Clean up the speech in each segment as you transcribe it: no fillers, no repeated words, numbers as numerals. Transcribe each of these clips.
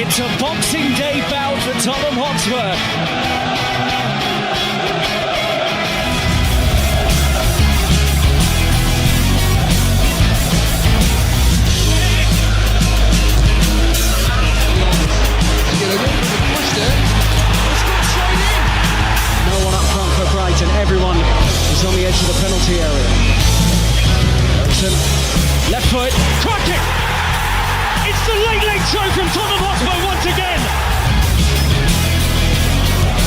It's a Boxing Day bout for Tottenham Hotspur. No one up front for Brighton. Everyone is on the edge of the penalty area. Ericsson, left foot, cracking! It's the late show from Tottenham Hotspur once again.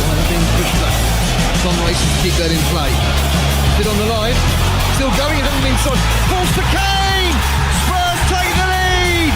Well, they're being pushed back. Tom races to keep that in play. Still on the line. Still going. It hasn't been sold. Falls to Kane. Spurs take the lead.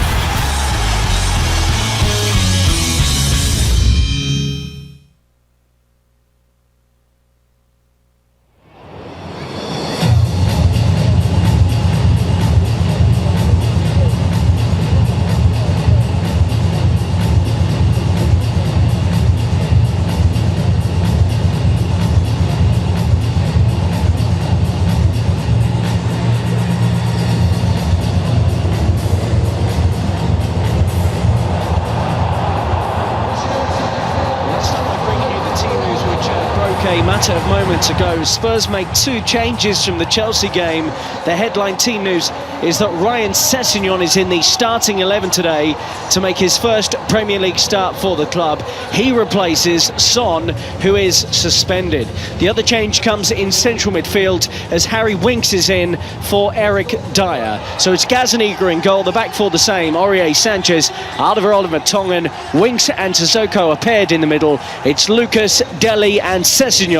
A matter of moments ago, Spurs made 2 changes from the Chelsea game. The headline team news is that Ryan Sessegnon is in the starting 11 today to make his first Premier League start for the club. He replaces Son, who is suspended. The other change comes in central midfield as Harry Winks is in for Eric Dyer. So it's Gazzaniga in goal, the back four the same. Aurier, Sanchez, Alderweireld, Vertonghen, Winks and Sissoko are paired in the middle. It's Lucas, Dele and Sessegnon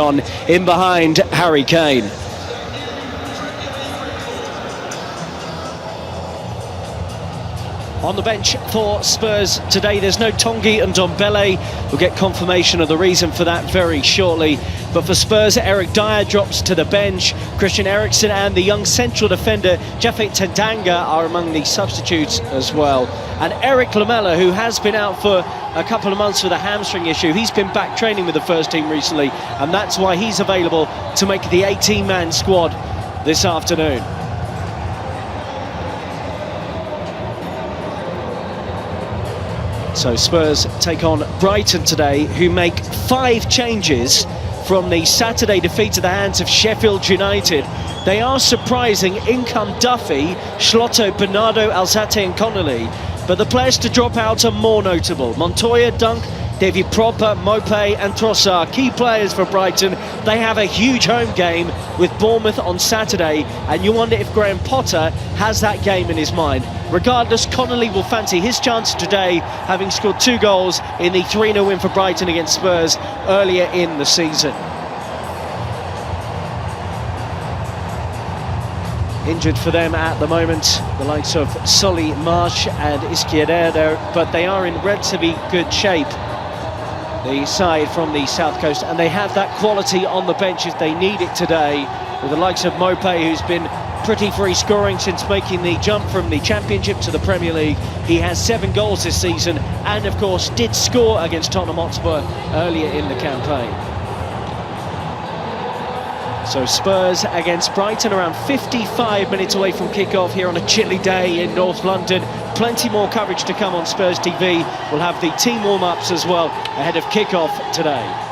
in behind Harry Kane. On the bench for Spurs today, there's no Tongi and Ndombele. We'll get confirmation of the reason for that very shortly. But for Spurs, Eric Dyer drops to the bench. Christian Eriksen and the young central defender Japhet Tendanga are among the substitutes as well. And Eric Lamela, who has been out for a couple of months with a hamstring issue, he's been back training with the first team recently, and that's why he's available to make the 18-man squad this afternoon. So Spurs take on Brighton today, who make 5 changes from the Saturday defeat at the hands of Sheffield United. They are surprising. In come Duffy, Schlotto, Bernardo, Alzate and Connolly. But the players to drop out are more notable. Montoya, Dunk, David Proper, Mopé and Trossard, key players for Brighton. They have a huge home game with Bournemouth on Saturday, and you wonder if Graham Potter has that game in his mind. Regardless, Connolly will fancy his chance today, having scored 2 goals in the 3-0 win for Brighton against Spurs earlier in the season. Injured for them at the moment, the likes of Solly, Marsh and Izquierdo, but they are in relatively good shape, the side from the south coast, and they have that quality on the bench if they need it today, with the likes of Mopé, who's been pretty free scoring since making the jump from the Championship to the Premier League. He has 7 goals this season and of course did score against Tottenham Hotspur earlier in the campaign. So Spurs against Brighton around 55 minutes away from kick-off here on a chilly day in North London. Plenty more coverage to come on Spurs TV. We'll have the team warm-ups as well ahead of kick-off today.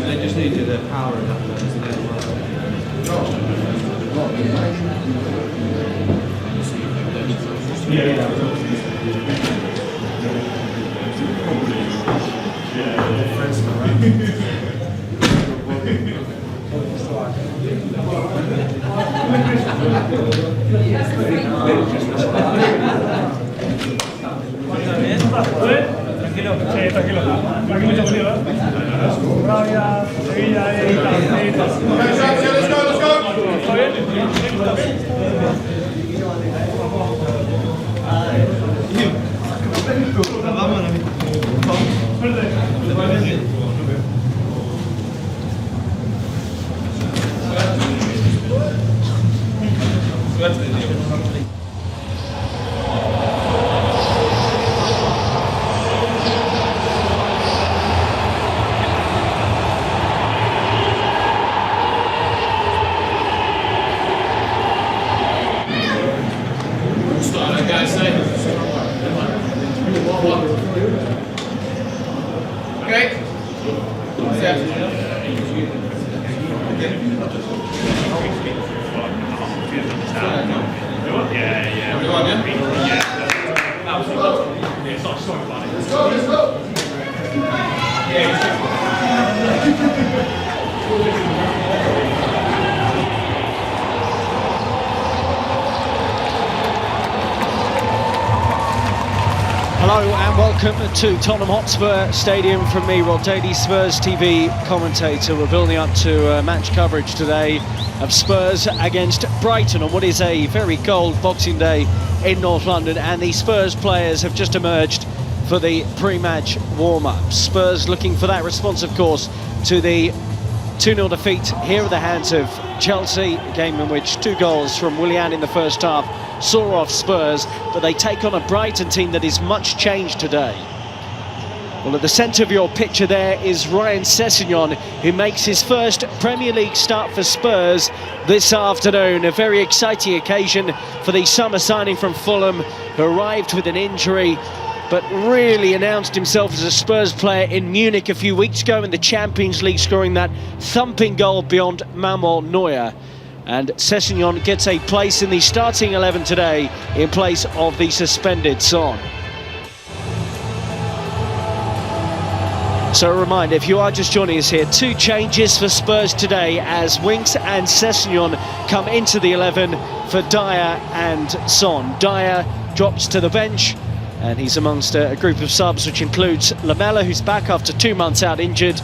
They just needed the power of that. Hello and welcome to Tottenham Hotspur Stadium from me, Rod Daly, Spurs TV commentator. We're building up to match coverage today of Spurs against Brighton on what is a very cold Boxing Day in North London, and the Spurs players have just emerged for the pre-match warm-up. Spurs looking for that response, of course, to the 2-0 defeat here at the hands of Chelsea, a game in which 2 goals from Willian in the first half saw off Spurs, but they take on a Brighton team that is much changed today. Well, at the centre of your picture there is Ryan Sessegnon, who makes his first Premier League start for Spurs this afternoon. A very exciting occasion for the summer signing from Fulham, who arrived with an injury, but really announced himself as a Spurs player in Munich a few weeks ago in the Champions League, scoring that thumping goal beyond Manuel Neuer. And Sessegnon gets a place in the starting 11 today in place of the suspended Son. So a reminder, if you are just joining us here, 2 changes for Spurs today as Winks and Sessegnon come into the 11 for Dyer and Son. Dyer drops to the bench, and he's amongst a group of subs which includes Lamela, who's back after 2 months out injured,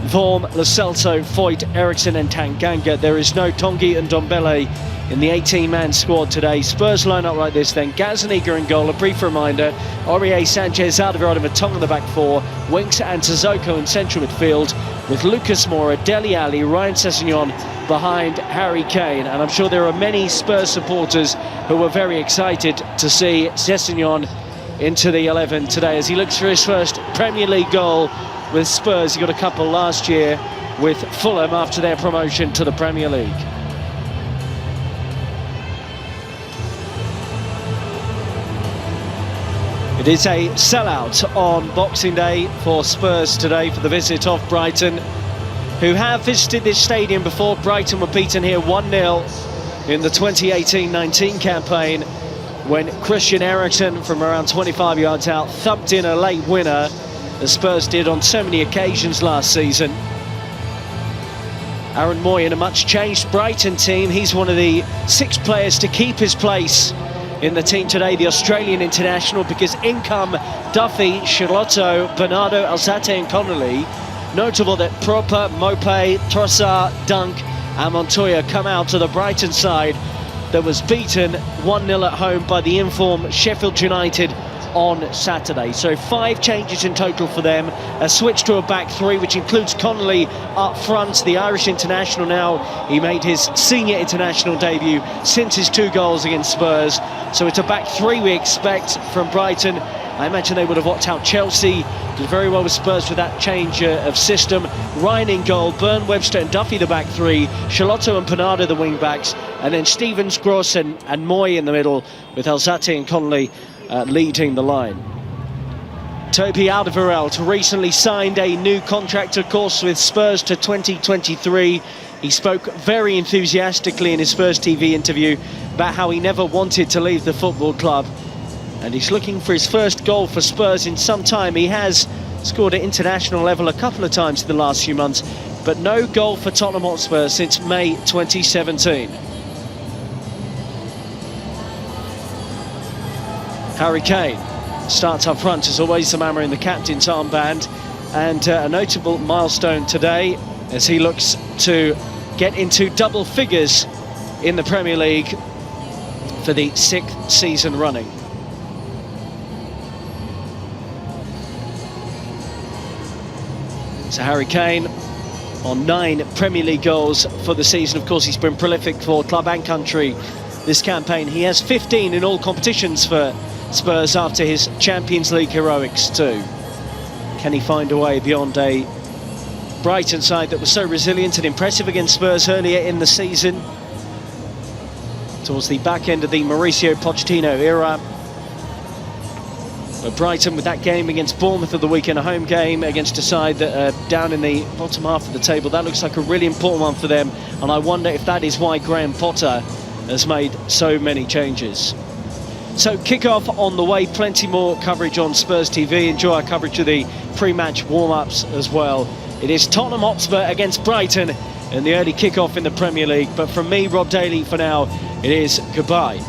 Vorm, Lo Celso, Foyt, Eriksen and Tanganga. There is no Tongi and Ndombele in the 18-man squad today. Spurs line up like this then. Gazaniga in goal, a brief reminder. Aurier, Sanchez, Alderweireld and Vertonghen on the back 4. Winks and Sissoko in central midfield, with Lucas Moura, Dele Alli, Ryan Sessegnon behind Harry Kane. And I'm sure there are many Spurs supporters who were very excited to see Sessegnon into the 11 today as he looks for his first Premier League goal with Spurs. He got a couple last year with Fulham after their promotion to the Premier League. It is a sellout on Boxing Day for Spurs today for the visit of Brighton, who have visited this stadium before. Brighton were beaten here 1-0 in the 2018-19 campaign when Christian Eriksen from around 25 yards out thumped in a late winner, as Spurs did on so many occasions last season. Aaron Moy in a much changed Brighton team. He's one of the 6 players to keep his place in the team today, the Australian international, because in come Duffy, Charlotto, Bernardo, Alzate and Connolly. Notable that Proper, Mopé, Trossard, Dunk and Montoya come out to the Brighton side that was beaten 1-0 at home by the informed Sheffield United on Saturday. So 5 changes in total for them, a switch to a back 3 which includes Connolly up front, the Irish international now. He made his senior international debut since his 2 goals against Spurs. So it's a back 3 we expect from Brighton. I imagine they would have watched out Chelsea, did very well with Spurs with that change of system. Ryan in goal, Byrne, Webster and Duffy the back 3, Charlotto and Bernardo the wing backs, and then Stevens, Gross and Moy in the middle, with Alzate and Connolly leading the line. Toby Alderweireld recently signed a new contract, of course, with Spurs to 2023. He spoke very enthusiastically in his Spurs TV interview about how he never wanted to leave the football club, and he's looking for his first goal for Spurs in some time. He has scored at international level a couple of times in the last few months, but no goal for Tottenham Hotspur since May 2017. Harry Kane starts up front as always, the man in the captain's armband, and a notable milestone today as he looks to get into double figures in the Premier League for the 6th season running. So Harry Kane on 9 Premier League goals for the season. Of course, he's been prolific for club and country this campaign. He has 15 in all competitions for Spurs after his Champions League heroics too. Can he find a way beyond a Brighton side that was so resilient and impressive against Spurs earlier in the season, towards the back end of the Mauricio Pochettino era? But Brighton, with that game against Bournemouth of the weekend, a home game against a side that are down in the bottom half of the table, that looks like a really important one for them, and I wonder if that is why Graham Potter has made so many changes. So kick-off on the way, plenty more coverage on Spurs TV. Enjoy our coverage of the pre-match warm-ups as well. It is Tottenham Hotspur against Brighton in the early kick-off in the Premier League. But from me, Rob Daly, for now, it is goodbye.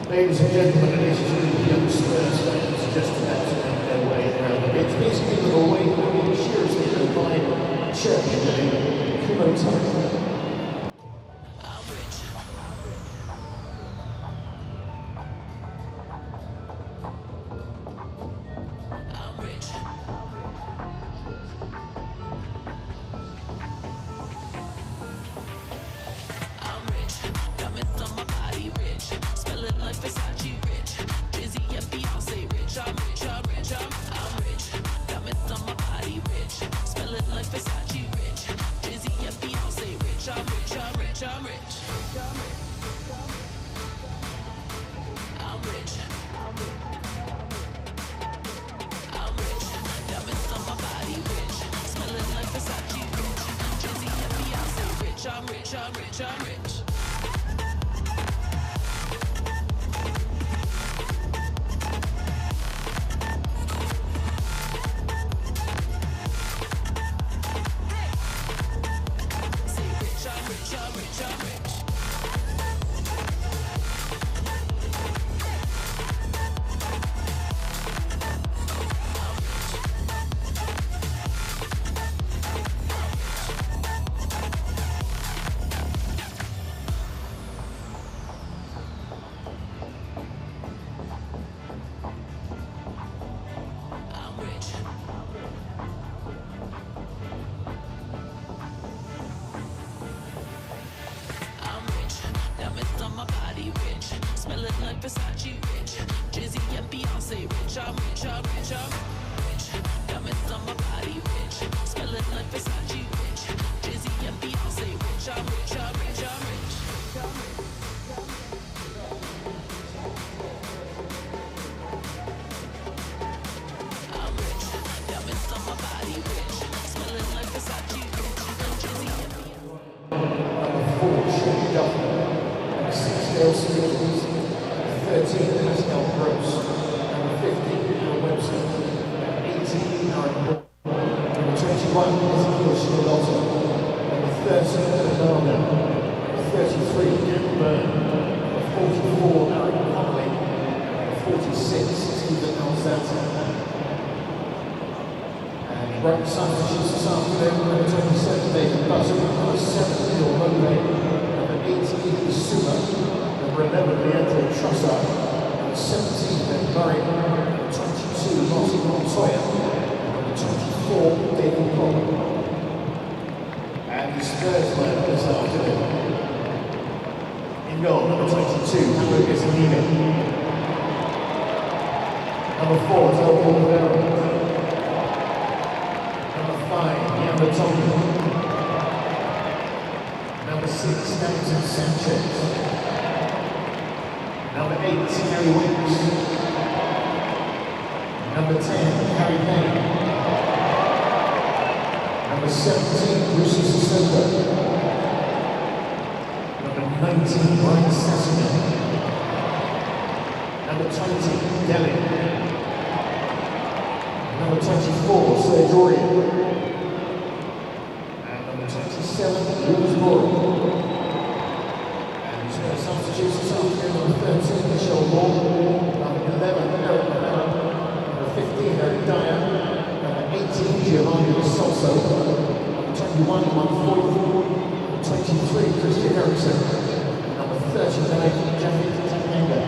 Ladies and gentlemen, it is the young Spurs fans just about to make their way around the pitch. Please give them a wave for the seriously combined champion name, Kumota. Versace rich, Jizzy and Beyonce rich. I'm rich, I'm rich, I'm rich. Diamonds on my body rich, smelling like Versace rich, Jizzy and Beyonce rich. I'm rich, I'm rich, I'm rich. I'm rich, diamonds on my body rich, smelling like Versace rich, Jizzy and Number 4, Shane Duffy. Number 6, Dale Stevens. 13, Pascal Gross. Number 15, Bill Webster. Number 18, Aaron Moore. Number 21, Ezekiel Shielotto. Number 30, Bernardo. Number 33, Dan Byrne. Number 44, Aaron Conley. Number 46, Stephen Alzata. And Brighton substitutes this afternoon. Number 27, David Buzzard. Number 7, Neil Mowbray. Number 18, Suma. Number 11, Leandro Trossard. Number 17, Ben Murray. Number 22, Martin Montoya. Number 24, David Pollard. And the Spurs lineup this afternoon. In goal, number 22, Hamburg Esselina. Number 4, Del Rivera. Number 5, Ian Vertonghen. Number 6, Davinson Sanchez. Number 8, Harry Winks. Number 10, Harry Kane. Number 17, Lucy Sissoko. Number 19, Brian Sasson. Number 20, Deli. Number 24, Serge Aurier. And number 27, Lucas Moura. Substitutes this afternoon. Number 13, Michelle Moore. Number 11, Eric Miller. Number 15, Eric Dyer. Number 18, Giovanni Lo Celso. Number 21, Mark Foyt. Number 23, Christian Eriksen. And number 39, Javid Tanganga.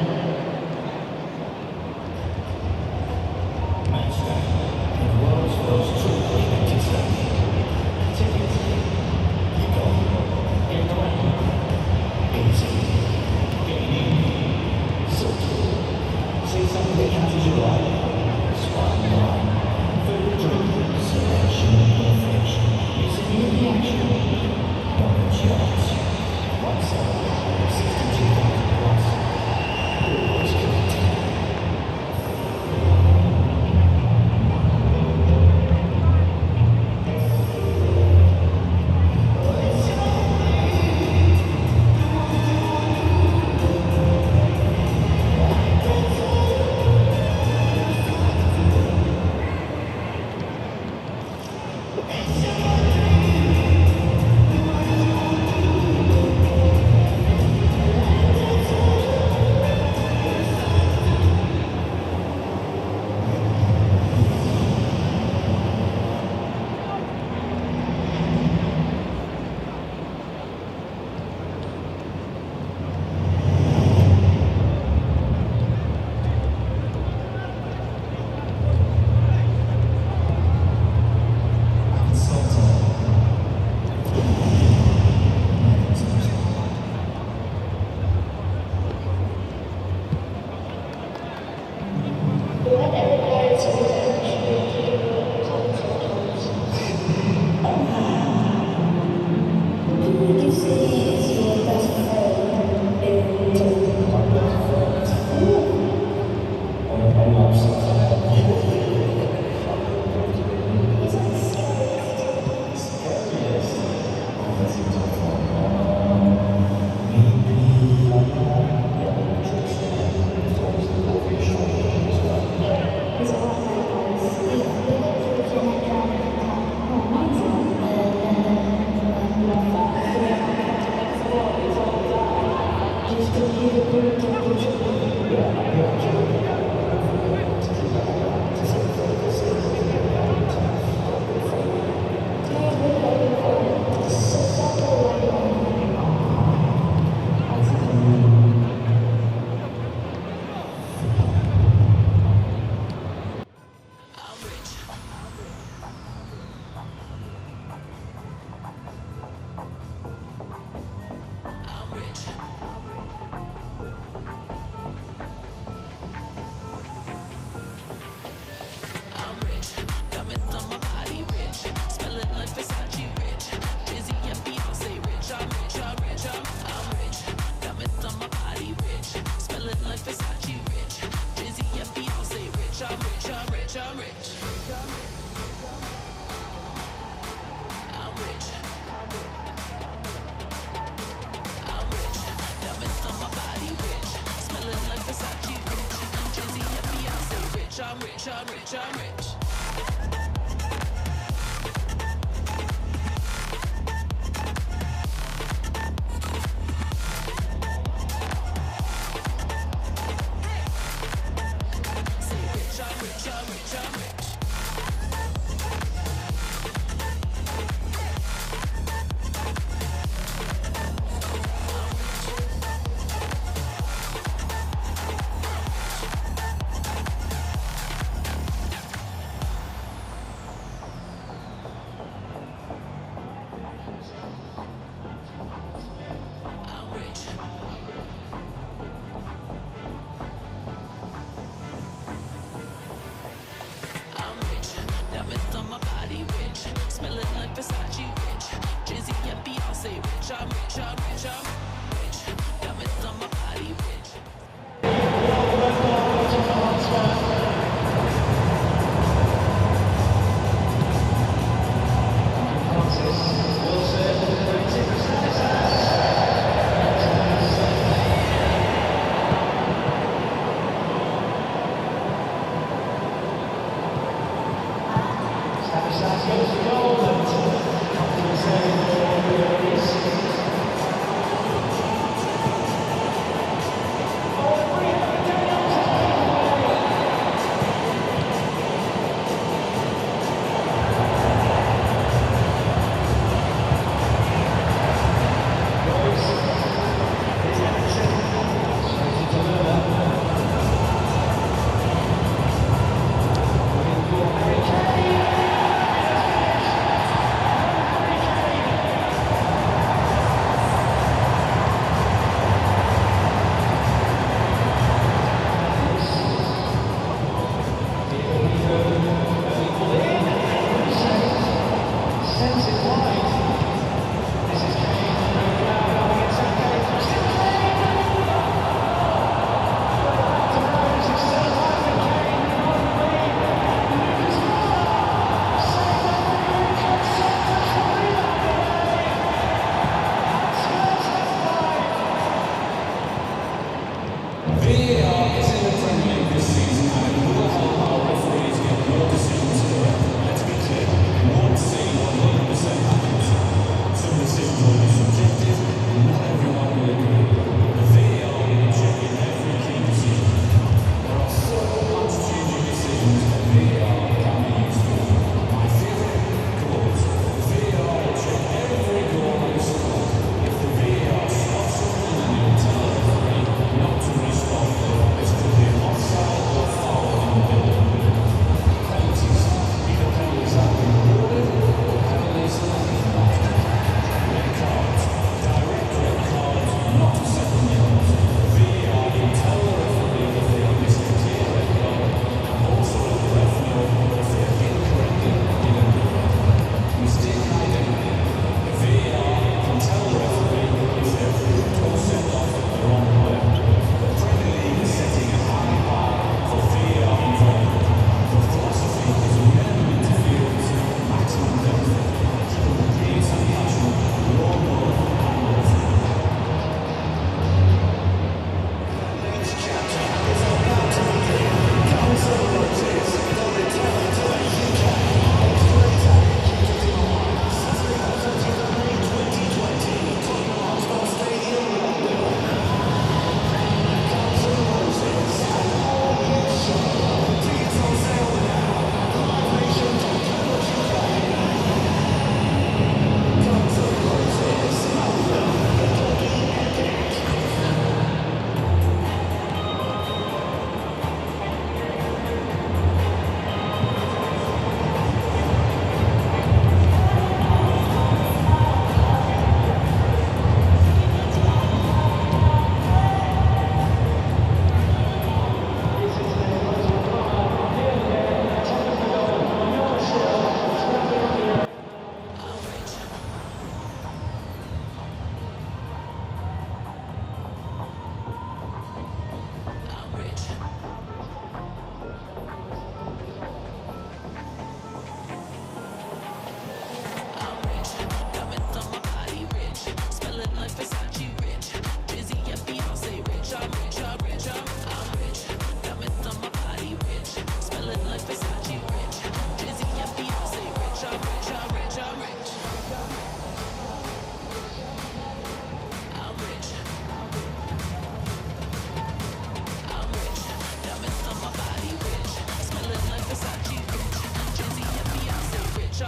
rich, I'm rich. Say rich, I'm rich, I'm rich, I'm rich. I'm rich. I'm rich. Diamonds on my body, rich. Smelling like Versace, rich. Jay-Z and Beyonce, rich. I'm rich, I'm rich, I'm rich. Diamonds on my body, rich.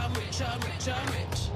I'm rich, I'm rich, I'm rich.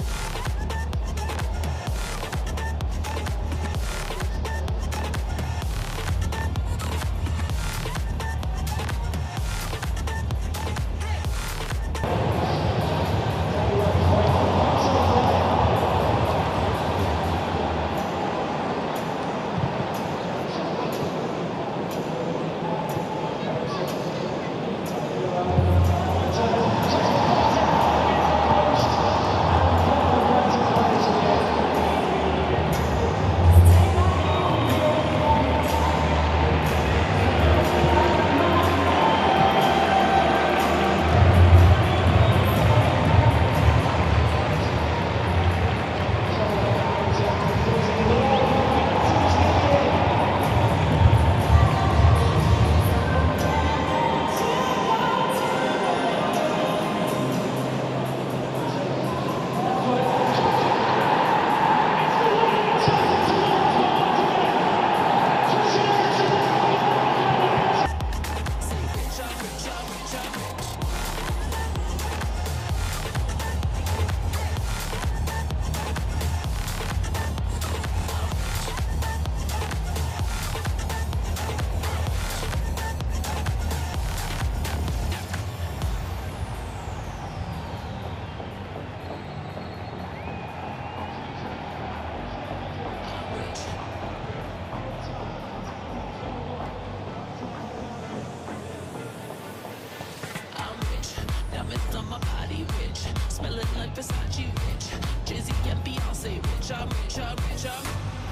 Diamonds on my body rich, smelling like Versace rich. Jay-Z and Beyonce rich, I'm rich, I'm rich, I'm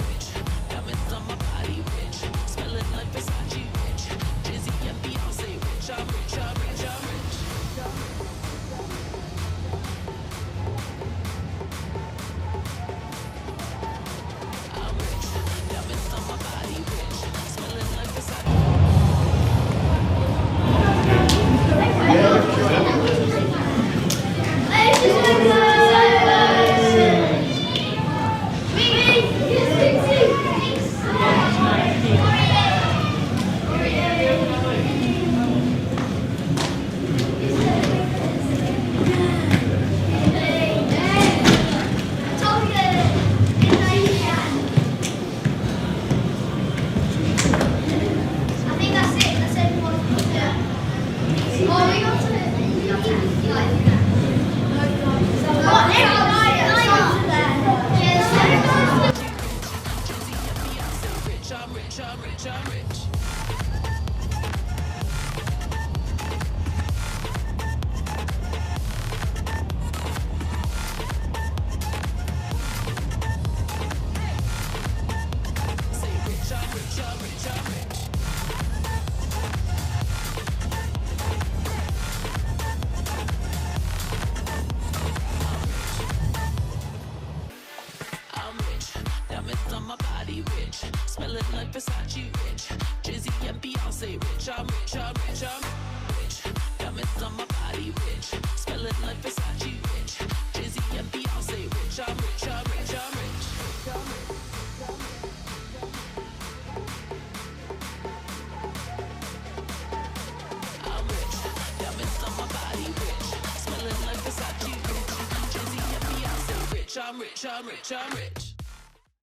rich. Diamonds on my body rich, smelling like Versace rich. Jay-Z and Beyonce rich, I'm rich, I'm rich, I'm rich. I'm rich, diamonds on my body rich, smelling like Versace. I'm rich, I'm rich, I'm rich. Say rich, I'm rich, I'm rich, I'm rich. I'm rich, diamonds on my body rich, smelling like Versace rich. Jay-Z and Beyonce rich, I'm rich, I'm rich, I'm rich. Diamonds on my body rich, smelling like Versace rich. Jay-Z and Beyonce rich, I'm rich, I'm rich, I'm rich. I'm rich, diamonds on my body rich, smelling like Versace rich. Jay-Z and Beyonce rich, I'm rich, I'm rich, I'm rich.